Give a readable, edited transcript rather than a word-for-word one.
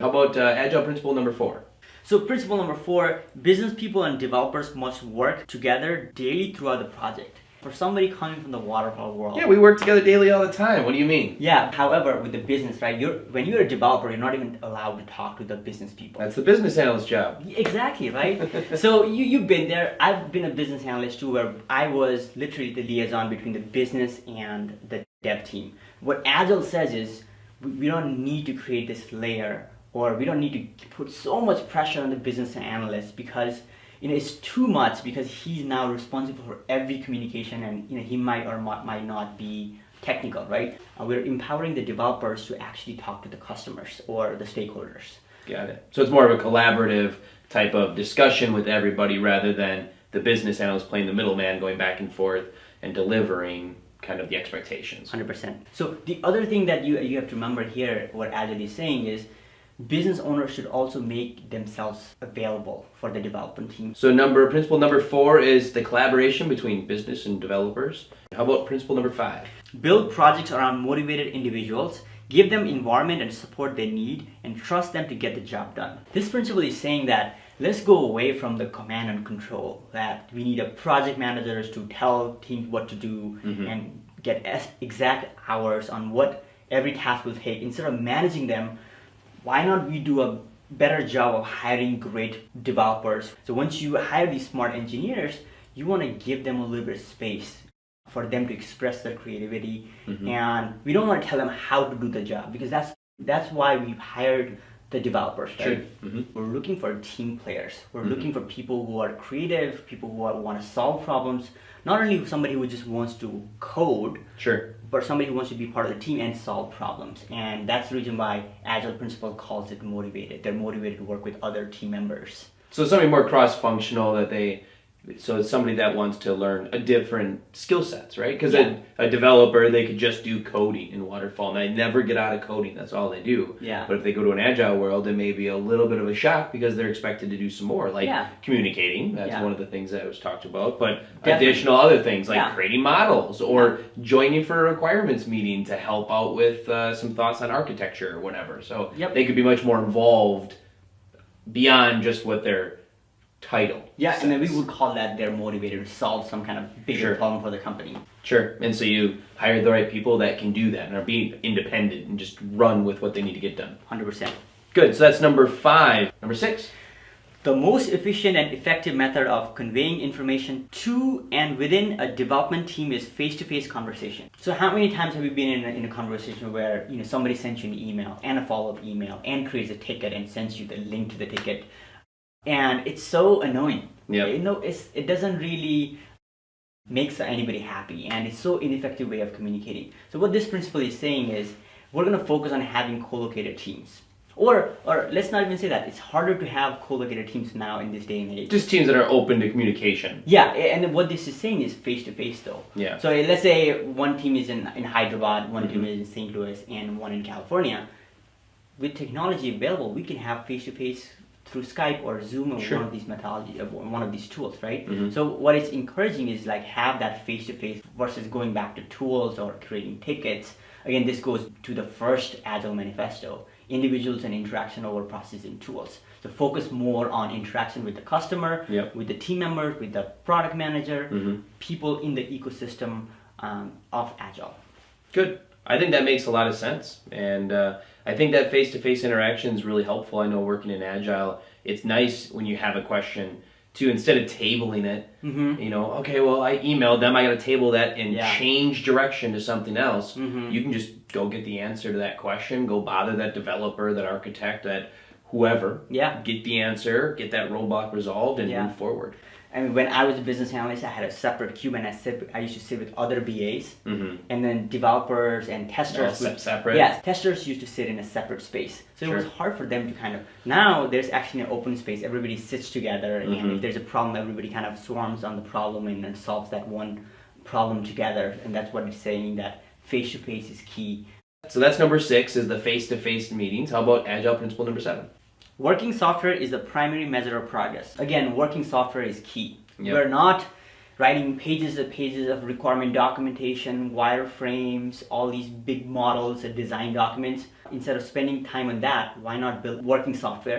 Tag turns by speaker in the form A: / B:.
A: How about Agile principle number 4?
B: So principle number 4, business people and developers must work together daily throughout the project. For somebody coming from the waterfall world.
A: Yeah, we work together daily all the time. What do you mean?
B: Yeah, however, with the business, right, when you're a developer, you're not even allowed to talk to the business people.
A: That's the business analyst job.
B: Exactly, right? So you've been there. I've been a business analyst too, where I was literally the liaison between the business and the dev team. What Agile says is, we don't need to create this layer, or we don't need to put so much pressure on the business analyst, because it's too much, because he's now responsible for every communication, and he might or might not be technical, right? We're empowering the developers to actually talk to the customers or the stakeholders.
A: Got it. So it's more of a collaborative type of discussion with everybody, rather than the business analyst playing the middleman, going back and forth and delivering kind of the expectations.
B: 100%. So the other thing that you have to remember here, what Agile is saying is, business owners should also make themselves available for the development team.
A: So principle number 4 is the collaboration between business and developers. How about principle number 5?
B: Build projects around motivated individuals, give them environment and support they need, and trust them to get the job done. This principle is saying that let's go away from the command and control, that we need a project managers to tell teams what to do and get exact hours on what every task will take. Instead of managing them, why not we do a better job of hiring great developers? So once you hire these smart engineers, you want to give them a little bit of space for them to express their creativity. And we don't want to tell them how to do the job, because that's why we've hired the developers, right?
A: Sure.
B: We're looking for team players. We're looking for people who are creative, people who want to solve problems, not only somebody who just wants to code,
A: Sure,
B: but somebody who wants to be part of the team and solve problems. And that's the reason why Agile principle calls it motivated. They're motivated to work with other team members.
A: So something more cross-functional so it's somebody that wants to learn a different skill sets, right? Because a developer, they could just do coding in Waterfall, and they never get out of coding. That's all they do.
B: Yeah.
A: But if they go to an Agile world, it may be a little bit of a shock, because they're expected to do some more, like communicating. That's one of the things that was talked about. But additional other things, like creating models, or joining for a requirements meeting to help out with some thoughts on architecture or whatever. So they could be much more involved beyond just what their title.
B: Yeah, and then we would call that they're motivated to solve some kind of bigger problem for the company.
A: Sure. And so you hire the right people that can do that and are being independent and just run with what they need to get done.
B: 100%.
A: Good. So that's number 5. Number 6.
B: The most efficient and effective method of conveying information to and within a development team is face-to-face conversation. So how many times have you been in a conversation where somebody sends you an email and a follow-up email and creates a ticket and sends you the link to the ticket? And it's so annoying. It doesn't really make anybody happy, and it's so ineffective way of communicating. So what this principle is saying is, we're going to focus on having co-located teams. Or let's not even say that. It's harder to have co-located teams now in this day and age.
A: Just teams that are open to communication.
B: Yeah, and what this is saying is face-to-face though.
A: Yeah.
B: So let's say one team is in Hyderabad, one team is in St. Louis, and one in California. With technology available, we can have face-to-face through Skype or Zoom or one of these methodologies, one of these tools, right? So what it's encouraging is have that face-to-face versus going back to tools or creating tickets. Again, this goes to the first Agile manifesto: individuals and interaction over processing tools. So focus more on interaction with the customer, with the team members, with the product manager, people in the ecosystem of Agile.
A: Good. I think that makes a lot of sense, and I think that face-to-face interaction is really helpful. I know working in Agile, it's nice when you have a question to, instead of tabling it, okay, well, I emailed them, I got to table that and change direction to something else. You can just go get the answer to that question, go bother that developer, that architect, that whoever, get the answer, get that roadblock resolved, and move forward.
B: I mean, when I was a business analyst, I had a separate cube, and I used to sit with other BAs, and then developers and testers.
A: Separate?
B: Yes, testers used to sit in a separate space. So it was hard for them to now there's actually an open space, everybody sits together, and if there's a problem, everybody kind of swarms on the problem and solves that one problem together, and that's what it's saying, that face-to-face is key.
A: So that's number 6, is the face-to-face meetings. How about Agile principle number 7?
B: Working software is the primary measure of progress. Again, working software is key. We're not writing pages and pages of requirement documentation, wireframes, all these big models and design documents. Instead of spending time on that, why not build working software